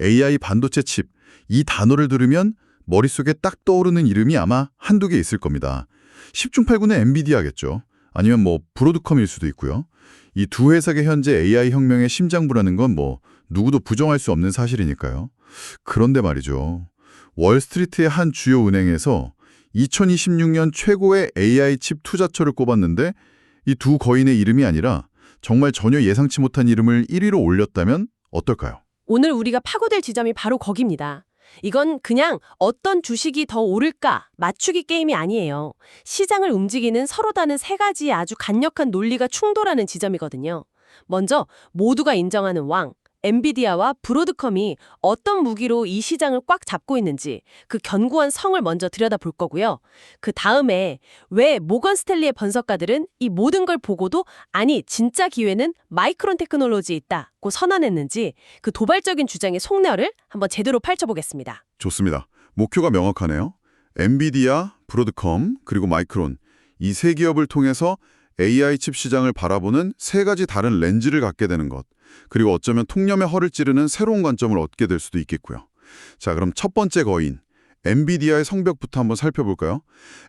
AI 반도체 칩, 이 단어를 들으면 머릿속에 딱 떠오르는 이름이 아마 한두 개 있을 겁니다. 10중 8구는 엔비디아겠죠. 아니면 브로드컴일 수도 있고요. 이 두 회사가 현재 AI 혁명의 심장부라는 건 누구도 부정할 수 없는 사실이니까요. 그런데 말이죠. 월스트리트의 한 주요 은행에서 2026년 최고의 AI 칩 투자처를 꼽았는데 이 두 거인의 이름이 아니라 정말 전혀 예상치 못한 이름을 1위로 올렸다면 어떨까요? 오늘 우리가 파고들 지점이 바로 거기입니다. 이건 그냥 어떤 주식이 더 오를까 맞추기 게임이 아니에요. 시장을 움직이는 서로 다른 세 가지의 아주 강력한 논리가 충돌하는 지점이거든요. 먼저 모두가 인정하는 왕, 엔비디아와 브로드컴이 어떤 무기로 이 시장을 꽉 잡고 있는지 그 견고한 성을 먼저 들여다볼 거고요. 그 다음에 왜 모건 스탠리의 분석가들은 이 모든 걸 보고도 아니 진짜 기회는 마이크론 테크놀로지에 있다고 선언했는지 그 도발적인 주장의 속내를 한번 제대로 펼쳐보겠습니다. 좋습니다. 목표가 명확하네요. 엔비디아, 브로드컴, 그리고 마이크론. 이 세 기업을 통해서 AI 칩 시장을 바라보는 세 가지 다른 렌즈를 갖게 되는 것. 그리고 어쩌면 통념의 허를 찌르는 새로운 관점을 얻게 될 수도 있겠고요. 자, 그럼 첫 번째 거인, 엔비디아의 성벽부터 한번 살펴볼까요?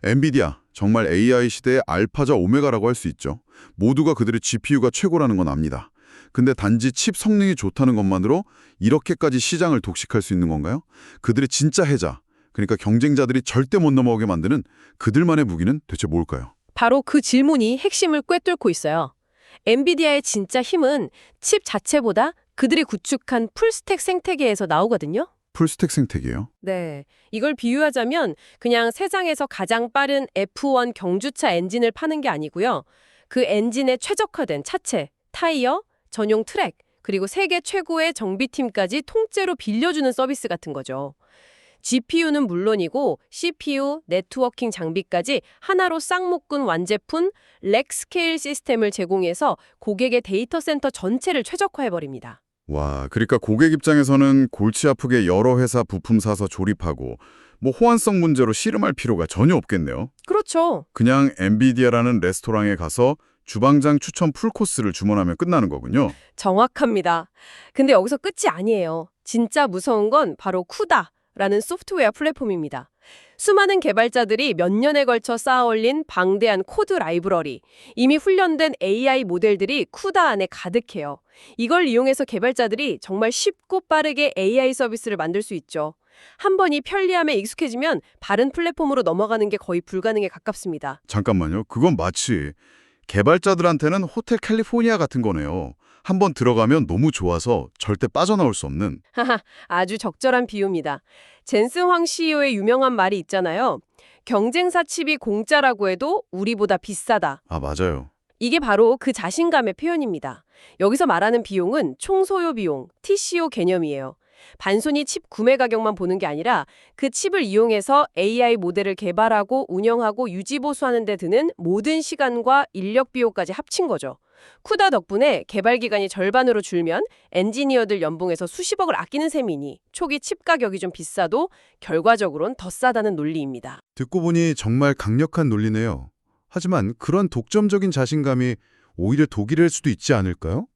엔비디아, 정말 AI 시대의 알파자 오메가라고 할 수 있죠. 모두가 그들의 GPU가 최고라는 건 압니다. 근데 단지 칩 성능이 좋다는 것만으로 이렇게까지 시장을 독식할 수 있는 건가요? 그들의 진짜 해자, 그러니까 경쟁자들이 절대 못 넘어오게 만드는 그들만의 무기는 대체 뭘까요? 바로 그 질문이 핵심을 꿰뚫고 있어요. 엔비디아의 진짜 힘은 칩 자체보다 그들이 구축한 풀스택 생태계에서 나오거든요. 풀스택 생태계요? 네. 이걸 비유하자면 그냥 세상에서 가장 빠른 F1 경주차 엔진을 파는 게 아니고요. 그 엔진에 최적화된 차체, 타이어, 전용 트랙, 그리고 세계 최고의 정비팀까지 통째로 빌려주는 서비스 같은 거죠. GPU는 물론이고 CPU, 네트워킹 장비까지 하나로 싹 묶은 완제품 렉스케일 시스템을 제공해서 고객의 데이터 센터 전체를 최적화해버립니다. 와, 그러니까 고객 입장에서는 골치 아프게 여러 회사 부품 사서 조립하고 호환성 문제로 씨름할 필요가 전혀 없겠네요. 그렇죠. 그냥 엔비디아라는 레스토랑에 가서 주방장 추천 풀코스를 주문하면 끝나는 거군요. 정확합니다. 근데 여기서 끝이 아니에요. 진짜 무서운 건 바로 쿠다라는 소프트웨어 플랫폼입니다. 수많은 개발자들이 몇 년에 걸쳐 쌓아올린 방대한 코드 라이브러리, 이미 훈련된 AI 모델들이 쿠다 안에 가득해요. 이걸 이용해서 개발자들이 정말 쉽고 빠르게 AI 서비스를 만들 수 있죠. 한 번 이 편리함에 익숙해지면 다른 플랫폼으로 넘어가는 게 거의 불가능에 가깝습니다. 잠깐만요. 그건 마치 개발자들한테는 호텔 캘리포니아 같은 거네요. 한번 들어가면 너무 좋아서 절대 빠져나올 수 없는. 하하, 아주 적절한 비유입니다. 젠슨 황 CEO의 유명한 말이 있잖아요. 경쟁사 칩이 공짜라고 해도 우리보다 비싸다. 아, 맞아요. 이게 바로 그 자신감의 표현입니다. 여기서 말하는 비용은 총소요 비용, TCO 개념이에요. 단순히 칩 구매 가격만 보는 게 아니라 그 칩을 이용해서 AI 모델을 개발하고 운영하고 유지 보수하는 데 드는 모든 시간과 인력 비용까지 합친 거죠. 쿠다 덕분에 개발 기간이 절반으로 줄면 엔지니어들 연봉에서 수십억을 아끼는 셈이니 초기 칩 가격이 좀 비싸도 결과적으로는 더 싸다는 논리입니다. 듣고 보니 정말 강력한 논리네요. 하지만 그런 독점적인 자신감이 오히려 독이 될 수도 있지 않을까요?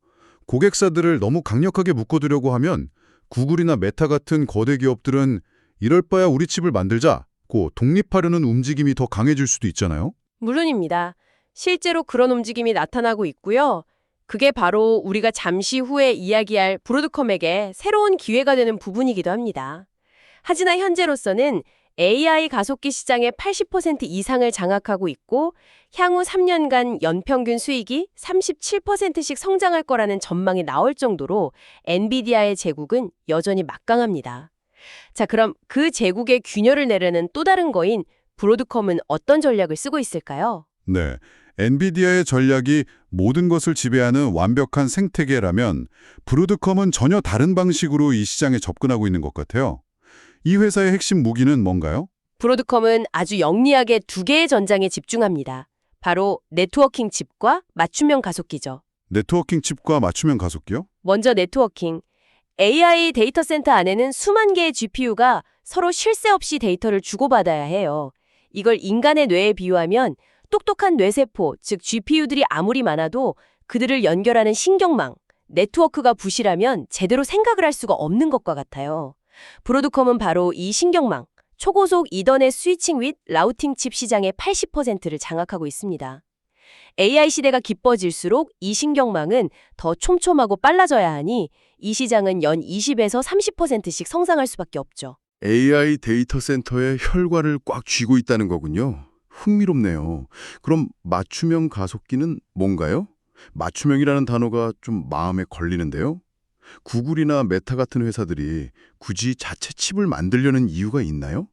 고객사들을 너무 강력하게 묶어두려고 하면 구글이나 메타 같은 거대 기업들은 이럴 바야 우리 칩을 만들자고 독립하려는 움직임이 더 강해질 수도 있잖아요. 물론입니다. 실제로 그런 움직임이 나타나고 있고요. 그게 바로 우리가 잠시 후에 이야기할 브로드컴에게 새로운 기회가 되는 부분이기도 합니다. 하지만 현재로서는 AI 가속기 시장의 80% 이상을 장악하고 있고 향후 3년간 연평균 수익이 37%씩 성장할 거라는 전망이 나올 정도로 엔비디아의 제국은 여전히 막강합니다. 자, 그럼 그 제국의 균열을 내려는 또 다른 거인 브로드컴은 어떤 전략을 쓰고 있을까요? 네, 엔비디아의 전략이 모든 것을 지배하는 완벽한 생태계라면 브로드컴은 전혀 다른 방식으로 이 시장에 접근하고 있는 것 같아요. 이 회사의 핵심 무기는 뭔가요? 브로드컴은 아주 영리하게 두 개의 전장에 집중합니다. 바로 네트워킹 칩과 맞춤형 가속기죠. 네트워킹 칩과 맞춤형 가속기요? 먼저 네트워킹. AI 데이터 센터 안에는 수만 개의 GPU가 서로 쉴 새 없이 데이터를 주고받아야 해요. 이걸 인간의 뇌에 비유하면 똑똑한 뇌세포, 즉 GPU들이 아무리 많아도 그들을 연결하는 신경망, 네트워크가 부실하면 제대로 생각을 할 수가 없는 것과 같아요. 브로드컴은 바로 이 신경망, 초고속 이더넷 스위칭 및 라우팅 칩 시장의 80%를 장악하고 있습니다. AI 시대가 깊어질수록 이 신경망은 더 촘촘하고 빨라져야 하니 이 시장은 연 20에서 30%씩 성장할 수밖에 없죠. AI 데이터 센터의 혈관을 꽉 쥐고 있다는 거군요. 흥미롭네요. 그럼 맞춤형 가속기는 뭔가요? 맞춤형이라는 단어가 좀 마음에 걸리는데요. 구글이나 메타 같은 회사들이 굳이 자체 칩을 만들려는 이유가 있나요?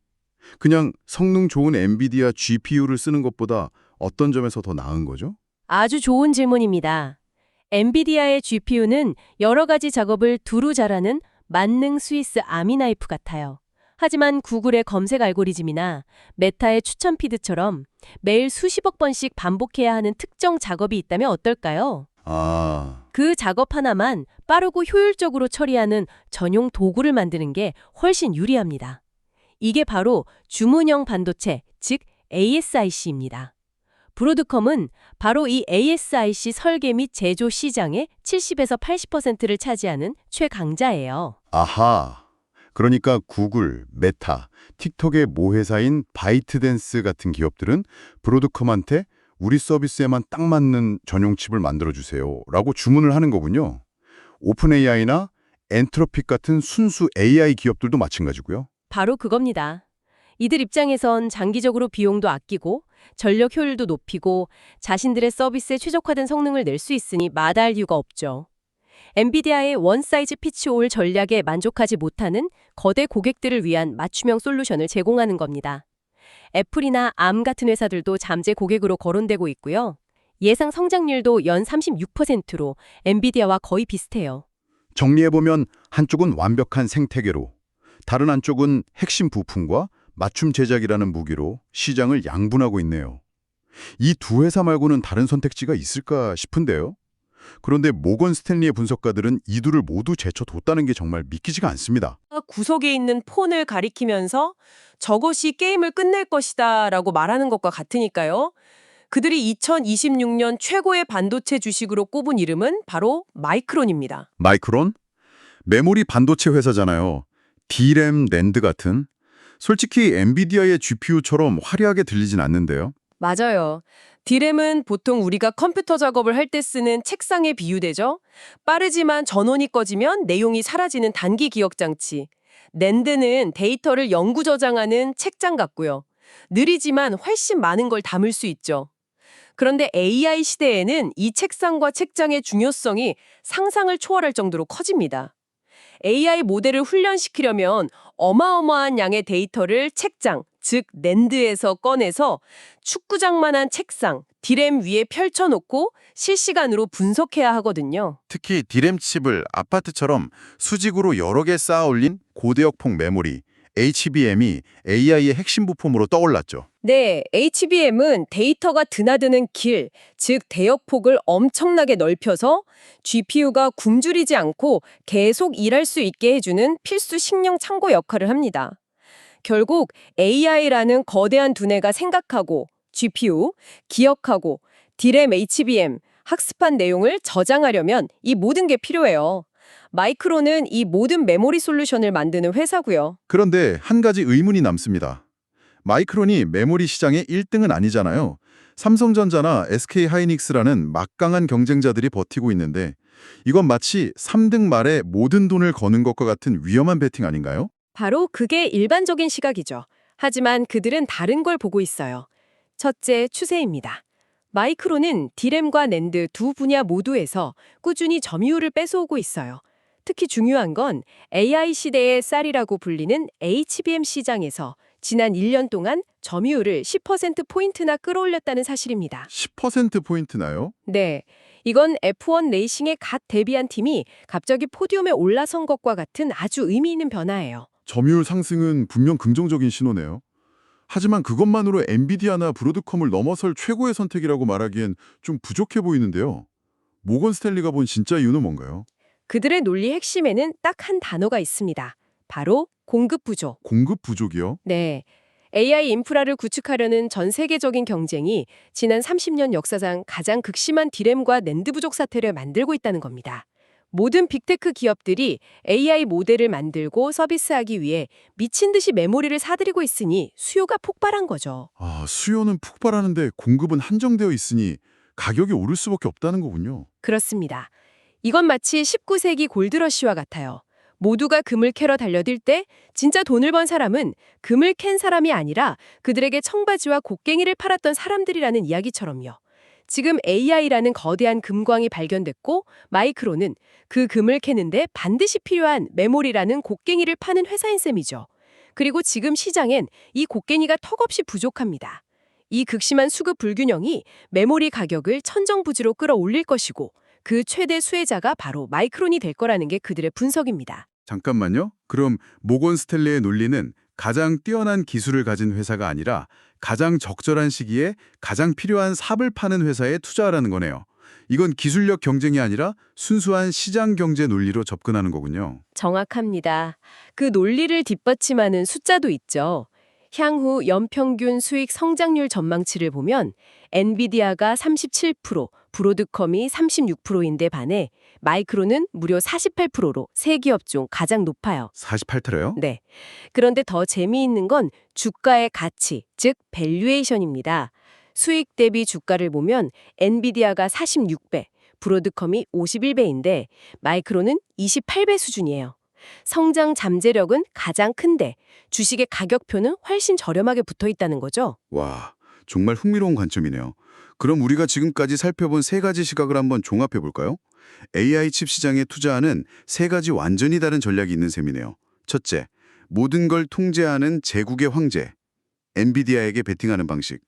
그냥 성능 좋은 엔비디아 GPU를 쓰는 것보다 어떤 점에서 더 나은 거죠? 아주 좋은 질문입니다. 엔비디아의 GPU는 여러 가지 작업을 두루 잘하는 만능 스위스 아미나이프 같아요. 하지만 구글의 검색 알고리즘이나 메타의 추천 피드처럼 매일 수십억 번씩 반복해야 하는 특정 작업이 있다면 어떨까요? 그 작업 하나만 빠르고 효율적으로 처리하는 전용 도구를 만드는 게 훨씬 유리합니다. 이게 바로 주문형 반도체, 즉 ASIC입니다. 브로드컴은 바로 이 ASIC 설계 및 제조 시장의 70에서 80%를 차지하는 최강자예요. 아하. 그러니까 구글, 메타, 틱톡의 모회사인 바이트댄스 같은 기업들은 브로드컴한테 우리 서비스에만 딱 맞는 전용 칩을 만들어주세요 라고 주문을 하는 거군요. 오픈 AI나 엔트로픽 같은 순수 AI 기업들도 마찬가지고요. 바로 그겁니다. 이들 입장에선 장기적으로 비용도 아끼고 전력 효율도 높이고 자신들의 서비스에 최적화된 성능을 낼 수 있으니 마다할 이유가 없죠. 엔비디아의 원 사이즈 피치 올 전략에 만족하지 못하는 거대 고객들을 위한 맞춤형 솔루션을 제공하는 겁니다. 애플이나 암 같은 회사들도 잠재 고객으로 거론되고 있고요. 예상 성장률도 연 36%로 엔비디아와 거의 비슷해요. 정리해보면 한쪽은 완벽한 생태계로, 다른 한쪽은 핵심 부품과 맞춤 제작이라는 무기로 시장을 양분하고 있네요. 이 두 회사 말고는 다른 선택지가 있을까 싶은데요. 그런데 모건 스탠리의 분석가들은 이 둘을 모두 제쳐뒀다는 게 정말 믿기지가 않습니다. 구석에 있는 폰을 가리키면서 저것이 게임을 끝낼 것이다 라고 말하는 것과 같으니까요. 그들이 2026년 최고의 반도체 주식으로 꼽은 이름은 바로 마이크론입니다. 마이크론? 메모리 반도체 회사잖아요. D램, 낸드 같은. 솔직히 엔비디아의 GPU처럼 화려하게 들리진 않는데요. 맞아요. D램은 보통 우리가 컴퓨터 작업을 할 때 쓰는 책상에 비유되죠. 빠르지만 전원이 꺼지면 내용이 사라지는 단기 기억 장치. 낸드는 데이터를 영구 저장하는 책장 같고요. 느리지만 훨씬 많은 걸 담을 수 있죠. 그런데 AI 시대에는 이 책상과 책장의 중요성이 상상을 초월할 정도로 커집니다. AI 모델을 훈련시키려면 어마어마한 양의 데이터를 책장, 즉 낸드에서 꺼내서 축구장만한 책상, D램 위에 펼쳐놓고 실시간으로 분석해야 하거든요. 특히 D램 칩을 아파트처럼 수직으로 여러 개 쌓아 올린 고대역폭 메모리, HBM이 AI의 핵심 부품으로 떠올랐죠. 네, HBM은 데이터가 드나드는 길, 즉 대역폭을 엄청나게 넓혀서 GPU가 굶주리지 않고 계속 일할 수 있게 해주는 필수 식량 창고 역할을 합니다. 결국 AI라는 거대한 두뇌가 생각하고 GPU, 기억하고 D램 HBM, 학습한 내용을 저장하려면 이 모든 게 필요해요. 마이크론은 이 모든 메모리 솔루션을 만드는 회사고요. 그런데 한 가지 의문이 남습니다. 마이크론이 메모리 시장의 1등은 아니잖아요. 삼성전자나 SK하이닉스라는 막강한 경쟁자들이 버티고 있는데 이건 마치 3등 말에 모든 돈을 거는 것과 같은 위험한 베팅 아닌가요? 바로 그게 일반적인 시각이죠. 하지만 그들은 다른 걸 보고 있어요. 첫째, 추세입니다. 마이크론은 D램과 낸드 두 분야 모두에서 꾸준히 점유율을 뺏어오고 있어요. 특히 중요한 건 AI 시대의 쌀이라고 불리는 HBM 시장에서 지난 1년 동안 점유율을 10%포인트나 끌어올렸다는 사실입니다. 10%포인트나요? 네, 이건 F1 레이싱에 갓 데뷔한 팀이 갑자기 포디움에 올라선 것과 같은 아주 의미 있는 변화예요. 점유율 상승은 분명 긍정적인 신호네요. 하지만 그것만으로 엔비디아나 브로드컴을 넘어설 최고의 선택이라고 말하기엔 좀 부족해 보이는데요. 모건 스탠리가 본 진짜 이유는 뭔가요? 그들의 논리 핵심에는 딱 한 단어가 있습니다. 바로 공급 부족. 공급 부족이요? 네. AI 인프라를 구축하려는 전 세계적인 경쟁이 지난 30년 역사상 가장 극심한 D램과 낸드 부족 사태를 만들고 있다는 겁니다. 모든 빅테크 기업들이 AI 모델을 만들고 서비스하기 위해 미친 듯이 메모리를 사들이고 있으니 수요가 폭발한 거죠. 수요는 폭발하는데 공급은 한정되어 있으니 가격이 오를 수밖에 없다는 거군요. 그렇습니다. 이건 마치 19세기 골드러시와 같아요. 모두가 금을 캐러 달려들 때 진짜 돈을 번 사람은 금을 캔 사람이 아니라 그들에게 청바지와 곡괭이를 팔았던 사람들이라는 이야기처럼요. 지금 AI라는 거대한 금광이 발견됐고 마이크론은 그 금을 캐는데 반드시 필요한 메모리라는 곡괭이를 파는 회사인 셈이죠. 그리고 지금 시장엔 이 곡괭이가 턱없이 부족합니다. 이 극심한 수급 불균형이 메모리 가격을 천정부지로 끌어올릴 것이고 그 최대 수혜자가 바로 마이크론이 될 거라는 게 그들의 분석입니다. 잠깐만요. 그럼 모건 스탠리의 논리는 가장 뛰어난 기술을 가진 회사가 아니라 가장 적절한 시기에 가장 필요한 삽을 파는 회사에 투자하라는 거네요. 이건 기술력 경쟁이 아니라 순수한 시장 경제 논리로 접근하는 거군요. 정확합니다. 그 논리를 뒷받침하는 숫자도 있죠. 향후 연평균 수익 성장률 전망치를 보면 엔비디아가 37%, 브로드컴이 36%인데 반해 마이크론은 무려 48%로 세 기업 중 가장 높아요. 48%요? 네. 그런데 더 재미있는 건 주가의 가치, 즉 밸류에이션입니다. 수익 대비 주가를 보면 엔비디아가 46배, 브로드컴이 51배인데 마이크론은 28배 수준이에요. 성장 잠재력은 가장 큰데 주식의 가격표는 훨씬 저렴하게 붙어 있다는 거죠. 와, 정말 흥미로운 관점이네요. 그럼 우리가 지금까지 살펴본 세 가지 시각을 한번 종합해 볼까요? AI 칩 시장에 투자하는 세 가지 완전히 다른 전략이 있는 셈이네요. 첫째, 모든 걸 통제하는 제국의 황제, 엔비디아에게 베팅하는 방식.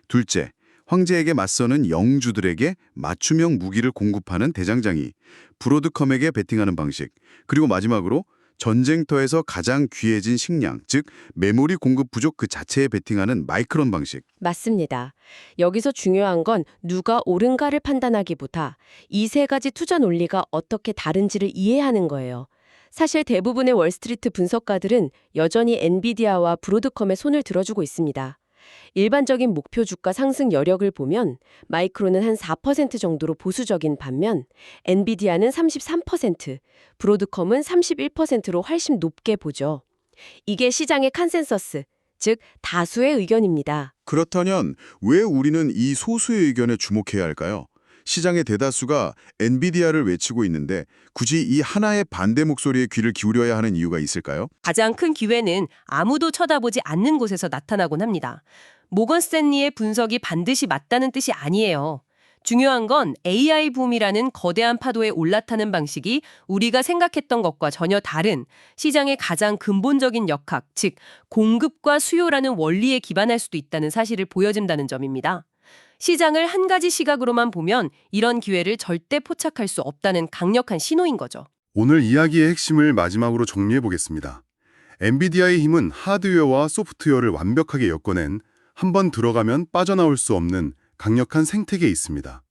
둘째, 황제에게 맞서는 영주들에게 맞춤형 무기를 공급하는 대장장이, 브로드컴에게 베팅하는 방식. 그리고 마지막으로 전쟁터에서 가장 귀해진 식량, 즉 메모리 공급 부족 그 자체에 베팅하는 마이크론 방식. 맞습니다. 여기서 중요한 건 누가 옳은가를 판단하기보다 이 세 가지 투자 논리가 어떻게 다른지를 이해하는 거예요. 사실 대부분의 월스트리트 분석가들은 여전히 엔비디아와 브로드컴에 손을 들어주고 있습니다. 일반적인 목표 주가 상승 여력을 보면 마이크론은 한 4% 정도로 보수적인 반면 엔비디아는 33%, 브로드컴은 31%로 훨씬 높게 보죠. 이게 시장의 컨센서스, 즉 다수의 의견입니다. 그렇다면 왜 우리는 이 소수의 의견에 주목해야 할까요? 시장의 대다수가 엔비디아를 외치고 있는데 굳이 이 하나의 반대 목소리에 귀를 기울여야 하는 이유가 있을까요? 가장 큰 기회는 아무도 쳐다보지 않는 곳에서 나타나곤 합니다. 모건 스탠리의 분석이 반드시 맞다는 뜻이 아니에요. 중요한 건 AI 붐이라는 거대한 파도에 올라타는 방식이 우리가 생각했던 것과 전혀 다른 시장의 가장 근본적인 역학, 즉 공급과 수요라는 원리에 기반할 수도 있다는 사실을 보여준다는 점입니다. 시장을 한 가지 시각으로만 보면 이런 기회를 절대 포착할 수 없다는 강력한 신호인 거죠. 오늘 이야기의 핵심을 마지막으로 정리해 보겠습니다. 엔비디아의 힘은 하드웨어와 소프트웨어를 완벽하게 엮어낸 한번 들어가면 빠져나올 수 없는 강력한 생태계에 있습니다.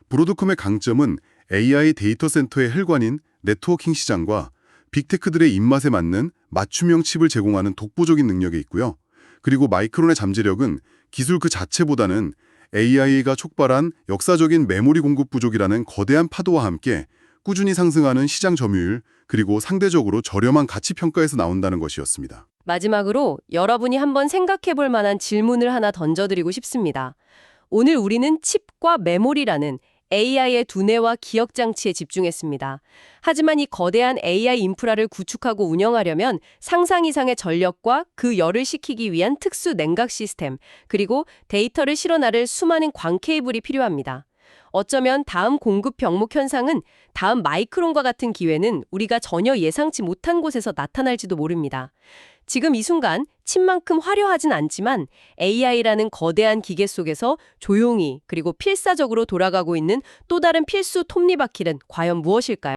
브로드컴의 강점은 AI 데이터 센터의 혈관인 네트워킹 시장과 빅테크들의 입맛에 맞는 맞춤형 칩을 제공하는 독보적인 능력에 있고요. 그리고 마이크론의 잠재력은 기술 그 자체보다는 AI가 촉발한 역사적인 메모리 공급 부족이라는 거대한 파도와 함께 꾸준히 상승하는 시장 점유율, 그리고 상대적으로 저렴한 가치 평가에서 나온다는 것이었습니다. 마지막으로 여러분이 한번 생각해 볼 만한 질문을 하나 던져드리고 싶습니다. 오늘 우리는 칩과 메모리라는 AI의 두뇌와 기억 장치에 집중했습니다. 하지만 이 거대한 AI 인프라를 구축하고 운영하려면 상상 이상의 전력과 그 열을 식히기 위한 특수 냉각 시스템, 그리고 데이터를 실어 나를 수많은 광 케이블이 필요합니다. 어쩌면 다음 공급 병목 현상은 다음 마이크론과 같은 기회는 우리가 전혀 예상치 못한 곳에서 나타날지도 모릅니다. 지금 이 순간 칩만큼 화려하진 않지만 AI라는 거대한 기계 속에서 조용히 그리고 필사적으로 돌아가고 있는 또 다른 필수 톱니바퀴는 과연 무엇일까요?